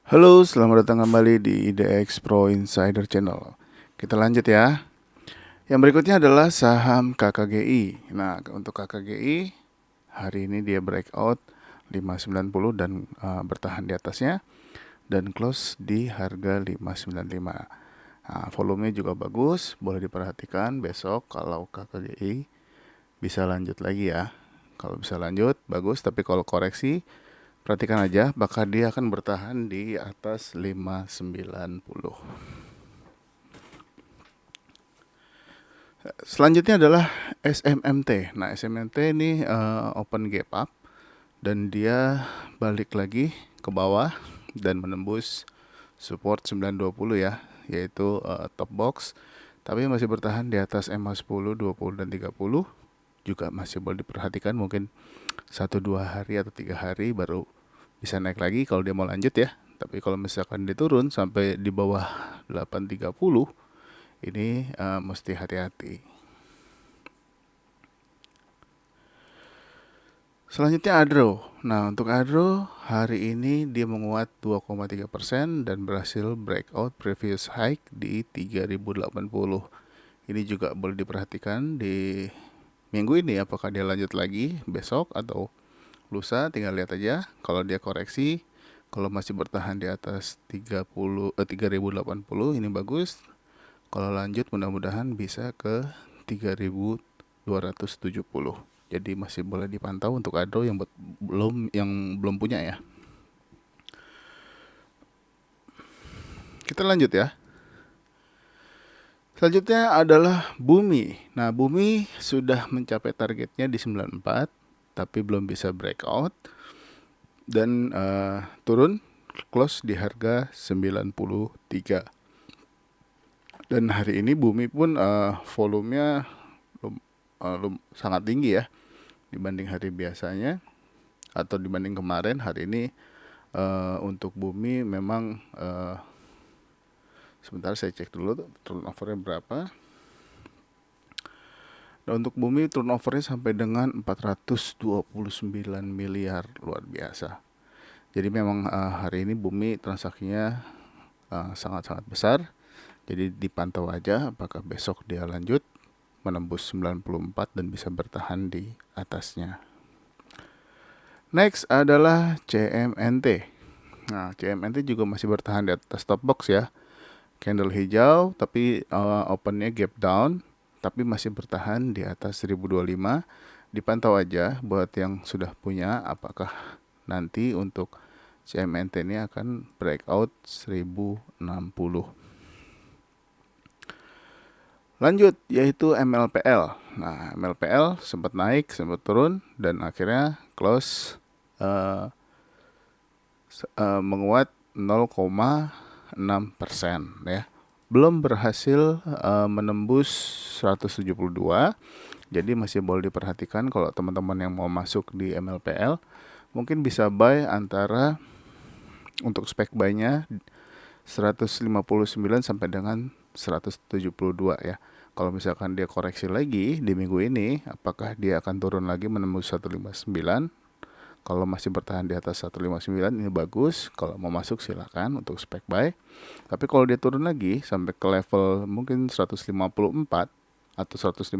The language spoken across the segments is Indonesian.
Halo, selamat datang kembali di IDX Pro Insider Channel. Kita lanjut ya. Yang berikutnya adalah saham KKGI. Nah, untuk KKGI hari ini dia breakout 590 dan bertahan di atasnya dan close di harga 595. Nah, volumenya juga bagus, boleh diperhatikan besok kalau KKGI bisa lanjut lagi ya. Kalau bisa lanjut bagus, tapi kalau koreksi perhatikan aja, bakal dia akan bertahan di atas 590. Selanjutnya adalah SMMT. Nah, SMMT ini open gap up dan dia balik lagi ke bawah dan menembus support 920 ya, yaitu top box. Tapi masih bertahan di atas EMA 10, 20 dan 30. Juga masih boleh diperhatikan, mungkin 1-2 hari atau 3 hari baru bisa naik lagi kalau dia mau lanjut ya. Tapi kalau misalkan dia turun sampai di bawah 830, ini mesti hati-hati. Selanjutnya Adro. Nah, untuk Adro hari ini dia menguat 2,3% dan berhasil breakout previous high di 3080. Ini juga boleh diperhatikan di minggu ini apakah dia lanjut lagi besok atau lusa, tinggal lihat aja. Kalau dia koreksi, kalau masih bertahan di atas 3080 ini bagus. Kalau lanjut mudah-mudahan bisa ke 3270. Jadi masih boleh dipantau untuk Adro yang belum punya ya. Kita lanjut ya. Selanjutnya adalah Bumi. Nah, Bumi sudah mencapai targetnya di 94 tapi belum bisa breakout dan turun close di harga 93. Dan hari ini Bumi pun volumenya sangat tinggi ya dibanding hari biasanya atau dibanding kemarin. Hari ini untuk Bumi memang sebentar saya cek dulu turnovernya berapa. Dan untuk Bumi turnovernya sampai dengan 429 miliar, luar biasa. Jadi memang hari ini Bumi transaksinya sangat-sangat besar. Jadi dipantau aja apakah besok dia lanjut menembus 94 dan bisa bertahan di atasnya. Next adalah CMNT. Nah, CMNT juga masih bertahan di atas top box ya. Candle hijau tapi opennya gap down tapi masih bertahan di atas 1025. Dipantau aja buat yang sudah punya apakah nanti untuk CMNT ini akan breakout 1060. Lanjut yaitu MLPL. Nah, MLPL sempat naik, sempat turun dan akhirnya close menguat 0,6% ya. Belum berhasil menembus 172. Jadi masih boleh diperhatikan kalau teman-teman yang mau masuk di MLPL mungkin bisa buy antara untuk spek buy-nya 159 sampai dengan 172 ya. Kalau misalkan dia koreksi lagi di minggu ini, apakah dia akan turun lagi menembus 159? Kalau masih bertahan di atas 159 ini bagus. Kalau mau masuk silakan untuk spek buy. Tapi kalau dia turun lagi sampai ke level mungkin 154 atau 155,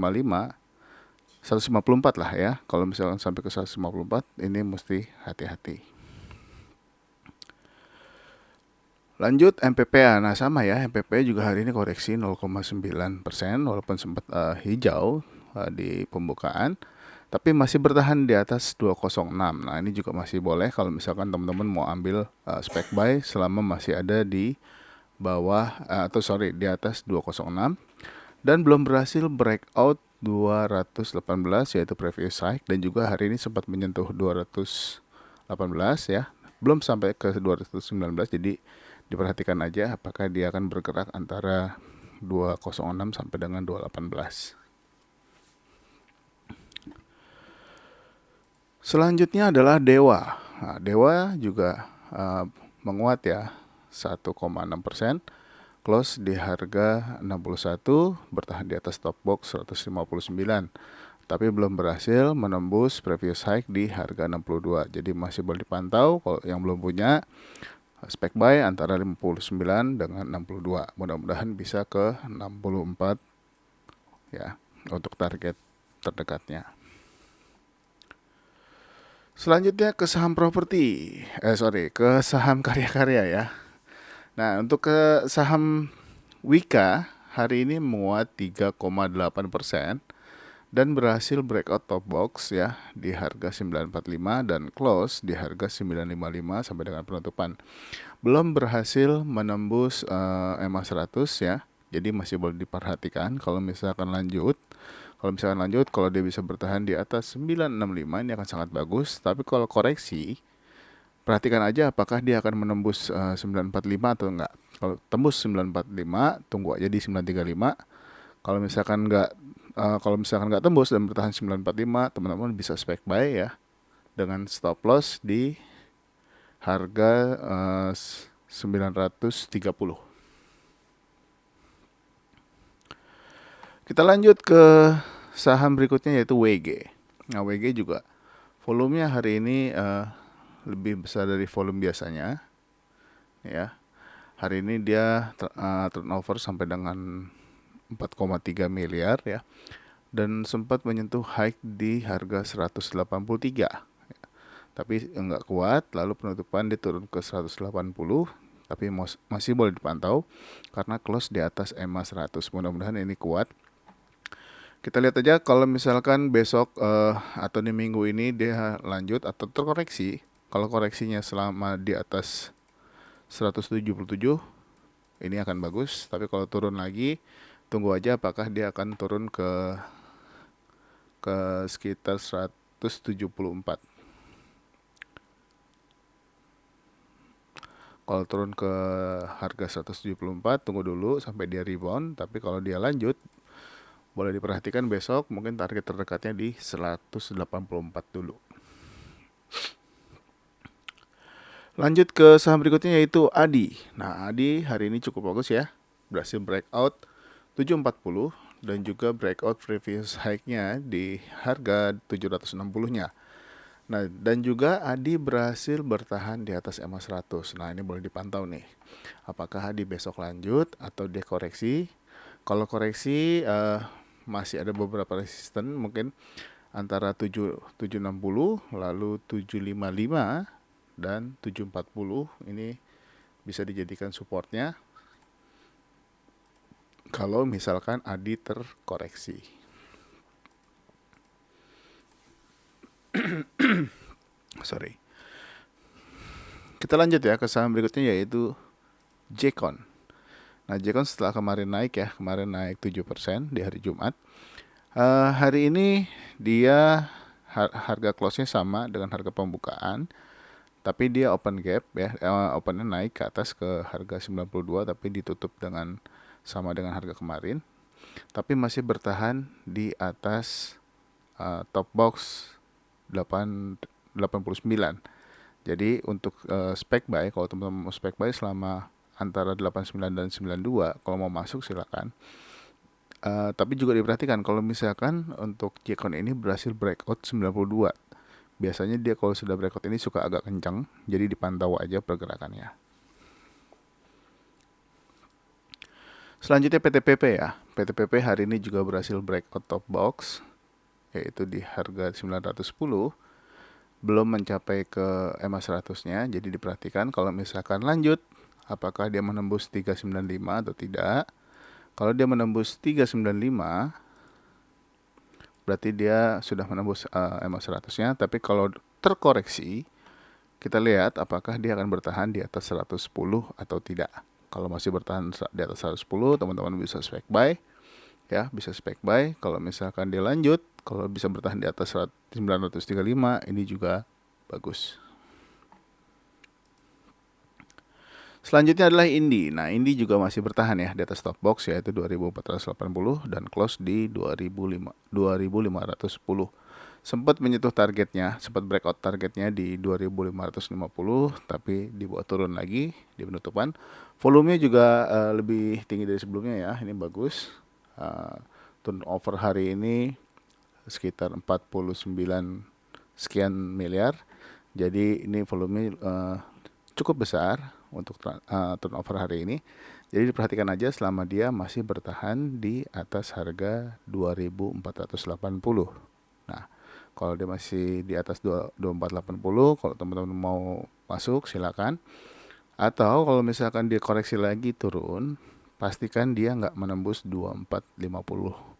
154 lah ya. Kalau misalkan sampai ke 154 ini mesti hati-hati. Lanjut MPPA. Nah, sama ya, MPPA juga hari ini koreksi 0,9% walaupun sempat hijau di pembukaan, tapi masih bertahan di atas 206. Nah, ini juga masih boleh kalau misalkan teman-teman mau ambil spek buy selama masih ada di bawah di atas 206 dan belum berhasil breakout 218 yaitu previous high dan juga hari ini sempat menyentuh 218 ya. Belum sampai ke 219, jadi diperhatikan aja apakah dia akan bergerak antara 206 sampai dengan 218. Selanjutnya adalah Dewa. Nah, Dewa juga menguat ya 1,6%, close di harga 61, bertahan di atas top box 159. Tapi belum berhasil menembus previous high di harga 62. Jadi masih boleh dipantau kalau yang belum punya Spek buy antara 59 dengan 62. Mudah-mudahan bisa ke 64 ya untuk target terdekatnya. Selanjutnya ke saham properti. Ke saham karya-karya ya. Nah, untuk ke saham Wika hari ini menguat 3,8% dan berhasil breakout top box ya di harga 945 dan close di harga 955 sampai dengan penutupan. Belum berhasil menembus EMA 100 ya. Jadi masih boleh diperhatikan kalau misalkan lanjut. Kalau dia bisa bertahan di atas 965 ini akan sangat bagus. Tapi kalau koreksi, perhatikan aja apakah dia akan menembus 945 atau enggak. Kalau tembus 945, tunggu aja di 935. Kalau misalkan enggak tembus dan bertahan 945, teman-teman bisa spek buy ya dengan stop loss di harga 930. Kita lanjut ke saham berikutnya yaitu WG. Nah, WG juga volumenya hari ini lebih besar dari volume biasanya. Ya. Hari ini dia turnover sampai dengan 4,3 miliar ya. Dan sempat menyentuh high di harga 183. Tapi enggak kuat, lalu penutupan diturun ke 180, tapi masih boleh dipantau karena close di atas EMA 100. Mudah-mudahan ini kuat. Kita lihat aja kalau misalkan besok atau di minggu ini dia lanjut atau terkoreksi. Kalau koreksinya selama di atas 177, ini akan bagus. Tapi kalau turun lagi, tunggu aja apakah dia akan turun ke sekitar 174. Kalau turun ke harga 174, tunggu dulu sampai dia rebound. Tapi kalau dia lanjut, boleh diperhatikan besok mungkin target terdekatnya di 184 dulu. Lanjut ke saham berikutnya yaitu ADI. Nah, ADI hari ini cukup bagus ya. Berhasil breakout 740 dan juga breakout previous high-nya di harga 760-nya. Nah, dan juga ADI berhasil bertahan di atas EMA 100. Nah, ini boleh dipantau nih. Apakah ADI besok lanjut atau dia koreksi? Kalau koreksi masih ada beberapa resisten mungkin antara 760 lalu 755 dan 740 ini bisa dijadikan supportnya kalau misalkan ADI terkoreksi. Sorry. Kita lanjut ya ke saham berikutnya yaitu Jecon. Nah, Jecon setelah kemarin naik 7% di hari Jumat. Hari ini dia harga close-nya sama dengan harga pembukaan, tapi dia open gap ya, opennya naik ke atas ke harga 92 tapi ditutup dengan sama dengan harga kemarin. Tapi masih bertahan di atas top box 89. Jadi untuk spek buy, kalau teman-teman mau spek buy selama antara 89 dan 92, kalau mau masuk silakan. Tapi juga diperhatikan kalau misalkan untuk Jecon ini berhasil breakout 92. Biasanya dia kalau sudah breakout ini suka agak kencang, jadi dipantau aja pergerakannya. Selanjutnya PTPP ya. PTPP hari ini juga berhasil breakout top box, yaitu di harga 910. Belum mencapai ke EMA 100-nya, jadi diperhatikan kalau misalkan lanjut, apakah dia menembus 395 atau tidak. Kalau dia menembus 395, berarti dia sudah menembus EMA 100-nya. Tapi kalau terkoreksi, kita lihat apakah dia akan bertahan di atas 110 atau tidak. Kalau masih bertahan di atas 110, teman-teman bisa spek buy. Ya, bisa spek buy. Kalau misalkan dia lanjut, kalau bisa bertahan di atas 935, ini juga bagus. Selanjutnya adalah Indi. Nah, Indi juga masih bertahan ya di atas top box yaitu 2480 dan close di 2510. Sempat menyentuh targetnya, sempat breakout targetnya di 2550 tapi dibuat turun lagi di penutupan. Volumenya juga lebih tinggi dari sebelumnya ya. Ini bagus. Turnover hari ini sekitar 49 sekian miliar. Jadi ini volumenya cukup besar. untuk turnover hari ini. Jadi diperhatikan aja selama dia masih bertahan di atas harga 2480. Nah, kalau dia masih di atas 2480, kalau teman-teman mau masuk silakan. Atau kalau misalkan dia koreksi lagi turun, pastikan dia nggak menembus 2450.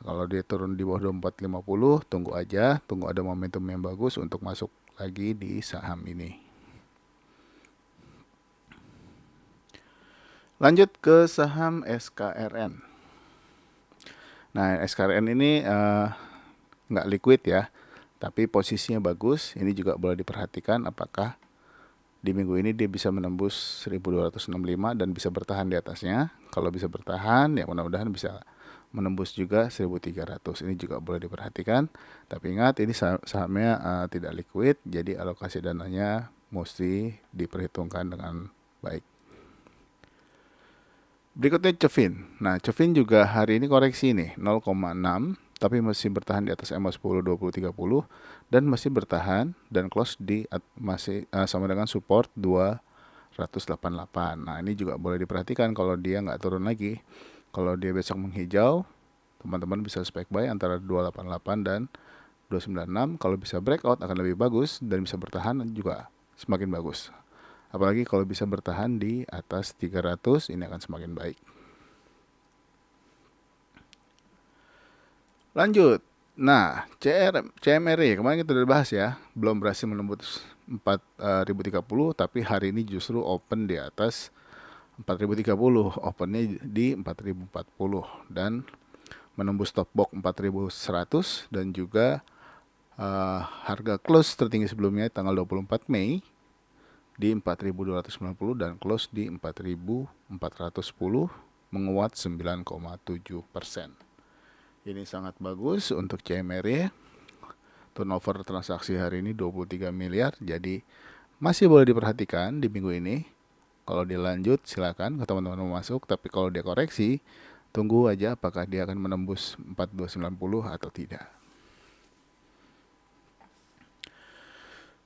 Kalau dia turun di bawah 2450, tunggu aja, tunggu ada momentum yang bagus untuk masuk lagi di saham ini. Lanjut ke saham SKRN. Nah, SKRN ini nggak liquid ya, tapi posisinya bagus. Ini juga boleh diperhatikan apakah di minggu ini dia bisa menembus 1265 dan bisa bertahan di atasnya. Kalau bisa bertahan, ya mudah-mudahan bisa menembus juga 1300. Ini juga boleh diperhatikan. Tapi ingat, ini sahamnya tidak liquid, jadi alokasi dananya mesti diperhitungkan dengan baik. Berikutnya Cevin. Nah, Cevin juga hari ini koreksi nih 0,6, tapi masih bertahan di atas EMA 10, 20, 30 dan masih bertahan dan close di masih sama dengan support 288. Nah, ini juga boleh diperhatikan kalau dia nggak turun lagi. Kalau dia besok menghijau, teman-teman bisa spike buy antara 288 dan 296. Kalau bisa breakout akan lebih bagus dan bisa bertahan juga semakin bagus. Apalagi kalau bisa bertahan di atas 300, ini akan semakin baik. Lanjut. Nah, CMRI kemarin kita udah bahas ya, belum berhasil menembus 4030, tapi hari ini justru open di atas 4030, opennya di 4040 dan menembus top box 4100 dan juga harga close tertinggi sebelumnya tanggal 24 Mei di 4.290 dan close di 4.410, menguat 9,7%. Ini sangat bagus untuk CMRI. Turnover transaksi hari ini 23 miliar, jadi masih boleh diperhatikan di minggu ini. Kalau dia lanjut silakan ke teman-teman mau masuk, tapi kalau dia koreksi, tunggu aja apakah dia akan menembus 4290 atau tidak.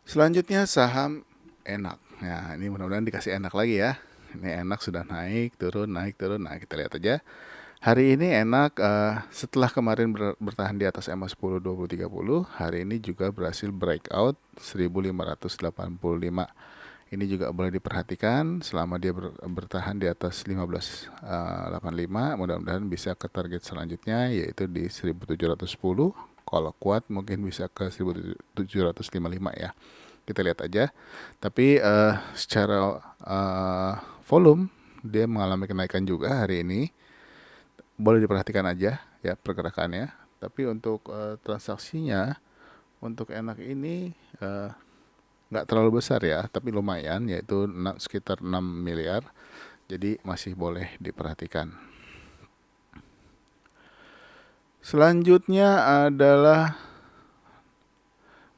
Selanjutnya saham Enak. Nah, ini mudah-mudahan dikasih Enak lagi ya. Ini Enak sudah naik, turun. Nah, kita lihat aja. Hari ini Enak setelah kemarin bertahan di atas EMA 10, 20, 30, hari ini juga berhasil breakout 1585. Ini juga boleh diperhatikan selama dia bertahan di atas 1585, mudah-mudahan bisa ke target selanjutnya yaitu di 1710. Kalau kuat mungkin bisa ke 1755 ya. Kita lihat aja. Tapi secara volume dia mengalami kenaikan juga hari ini. Boleh diperhatikan aja ya pergerakannya. Tapi untuk transaksinya untuk Enak ini nggak terlalu besar ya, tapi lumayan, yaitu sekitar 6 miliar. Jadi masih boleh diperhatikan. Selanjutnya adalah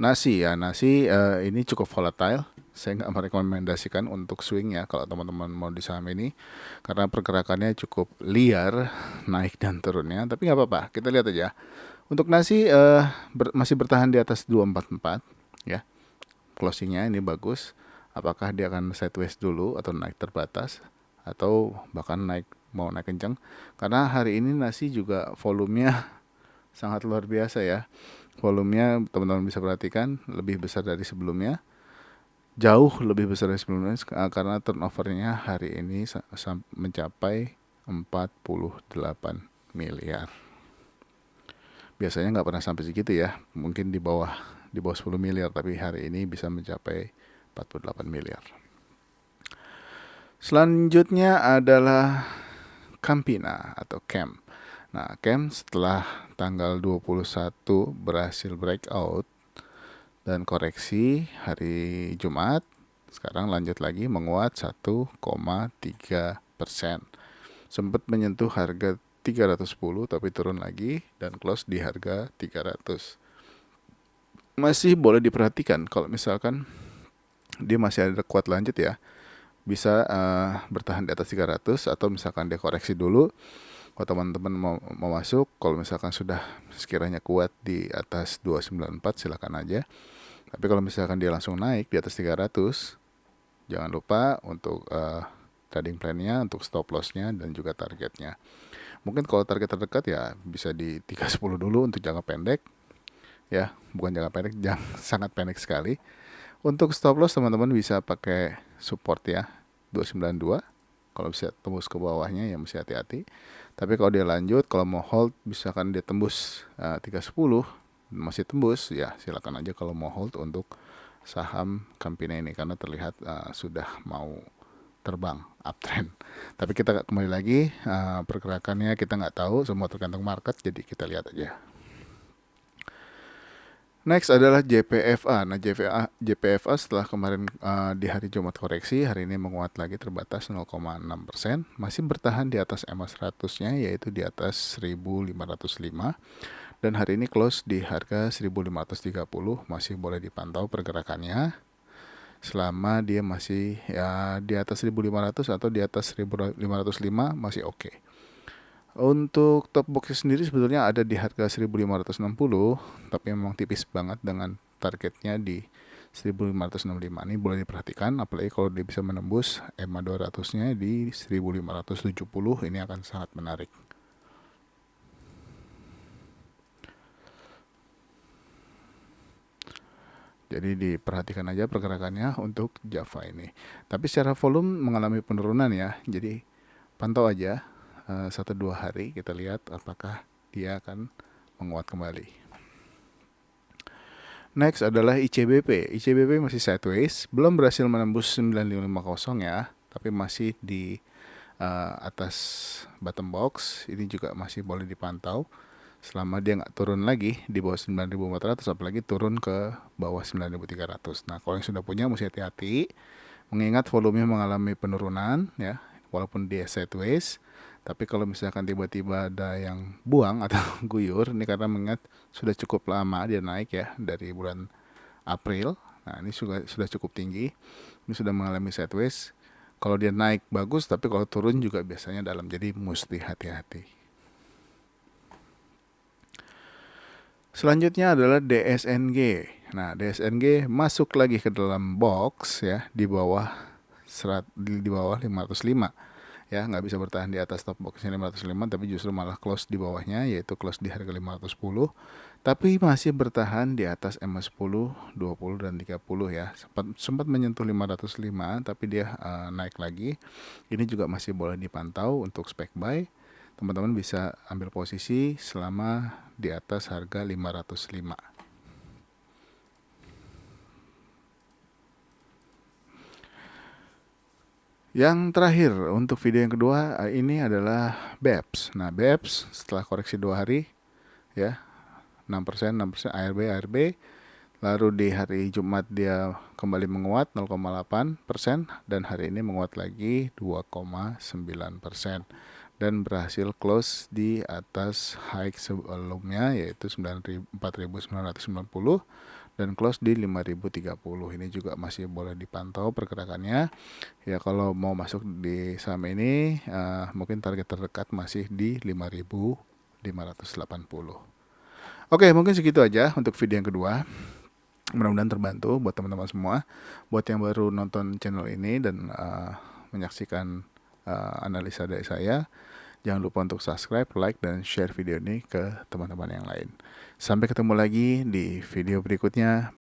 Nasi ya. Nasi ini cukup volatile. Saya nggak merekomendasikan untuk swing ya kalau teman-teman mau di saham ini, karena pergerakannya cukup liar, naik dan turunnya. Tapi nggak apa-apa, kita lihat aja. Untuk Nasi masih bertahan di atas 244 ya. Closingnya ini bagus. Apakah dia akan sideways dulu atau naik terbatas atau bahkan mau naik kencang? Karena hari ini Nasi juga volumenya sangat luar biasa ya. Volumenya teman-teman bisa perhatikan lebih besar dari sebelumnya. Jauh lebih besar dari sebelumnya karena turnovernya hari ini mencapai 48 miliar. Biasanya nggak pernah sampai segitu ya, mungkin di bawah 10 miliar, tapi hari ini bisa mencapai 48 miliar. Selanjutnya adalah Campina atau CAM. Nah, CAM setelah tanggal 21 berhasil breakout dan koreksi hari Jumat, sekarang lanjut lagi menguat 1,3%. Sempat menyentuh harga 310 tapi turun lagi dan close di harga 300. Masih boleh diperhatikan kalau misalkan dia masih ada kuat lanjut ya, bisa bertahan di atas 300 atau misalkan dia koreksi dulu. Kalau teman-teman mau masuk, kalau misalkan sudah sekiranya kuat di atas 294 silakan aja. Tapi kalau misalkan dia langsung naik di atas 300, Jangan lupa untuk trading plan-nya, untuk stop loss-nya, dan juga targetnya. Mungkin kalau target terdekat ya bisa di 310 dulu untuk jangka pendek. Ya, bukan jangka pendek, sangat pendek sekali. Untuk stop loss teman-teman bisa pakai support ya, 292. Kalau bisa tembus ke bawahnya ya mesti hati-hati. Tapi kalau dia lanjut, kalau mau hold, misalkan dia tembus 310, masih tembus, ya silakan aja kalau mau hold untuk saham Campina ini, karena terlihat sudah mau terbang uptrend. Tapi kita kembali lagi, pergerakannya kita nggak tahu, semua tergantung market, jadi kita lihat aja. Next adalah JPFA. Nah, JPFA setelah kemarin di hari Jumat koreksi, hari ini menguat lagi terbatas 0,6%, masih bertahan di atas EMA 100-nya, yaitu di atas 1505, dan hari ini close di harga 1530, masih boleh dipantau pergerakannya selama dia masih ya di atas 1500 atau di atas 1505 masih oke. Untuk top box sendiri sebetulnya ada di harga 1560, tapi memang tipis banget dengan targetnya di 1565. Ini boleh diperhatikan, apalagi kalau dia bisa menembus EMA 200-nya di 1570, ini akan sangat menarik. Jadi diperhatikan aja pergerakannya untuk Java ini. Tapi secara volume mengalami penurunan ya. Jadi pantau aja 1-2 hari, kita lihat apakah dia akan menguat kembali. Next adalah ICBP. ICBP masih sideways, belum berhasil menembus 9550 ya, tapi masih di atas bottom box. Ini juga masih boleh dipantau selama dia nggak turun lagi di bawah 9.400, apalagi turun ke bawah 9.300. Nah, kalau yang sudah punya mesti hati-hati, mengingat volumenya mengalami penurunan ya, walaupun dia sideways. Tapi kalau misalkan tiba-tiba ada yang buang atau guyur, ini karena mengingat sudah cukup lama dia naik ya, dari bulan April. Nah, ini sudah cukup tinggi. Ini sudah mengalami sideways. Kalau dia naik bagus, tapi kalau turun juga biasanya dalam. Jadi mesti hati-hati. Selanjutnya adalah DSNG. Nah, DSNG masuk lagi ke dalam box ya, di bawah 505. Ya, nggak bisa bertahan di atas top boxnya 505, tapi justru malah close di bawahnya, yaitu close di harga 510. Tapi masih bertahan di atas EMA 10, 20, dan 30 ya. Sempat menyentuh 505, tapi dia naik lagi. Ini juga masih boleh dipantau untuk spek buy. Teman-teman bisa ambil posisi selama di atas harga 505. Yang terakhir untuk video yang kedua ini adalah BEPS. Nah, BEPS setelah koreksi 2 hari ya, 6%, ARB. Lalu di hari Jumat dia kembali menguat 0,8%, dan hari ini menguat lagi 2,9%, dan berhasil close di atas high sebelumnya, yaitu 4.990, dan close di 5.030. Ini juga masih boleh dipantau pergerakannya ya. Kalau mau masuk di saham ini mungkin target terdekat masih di 5.580. Oke, mungkin segitu aja untuk video yang kedua. Mudah-mudahan terbantu buat teman-teman semua. Buat yang baru nonton channel ini dan menyaksikan analisa dari saya, jangan lupa untuk subscribe, like, dan share video ini ke teman-teman yang lain. Sampai ketemu lagi di video berikutnya.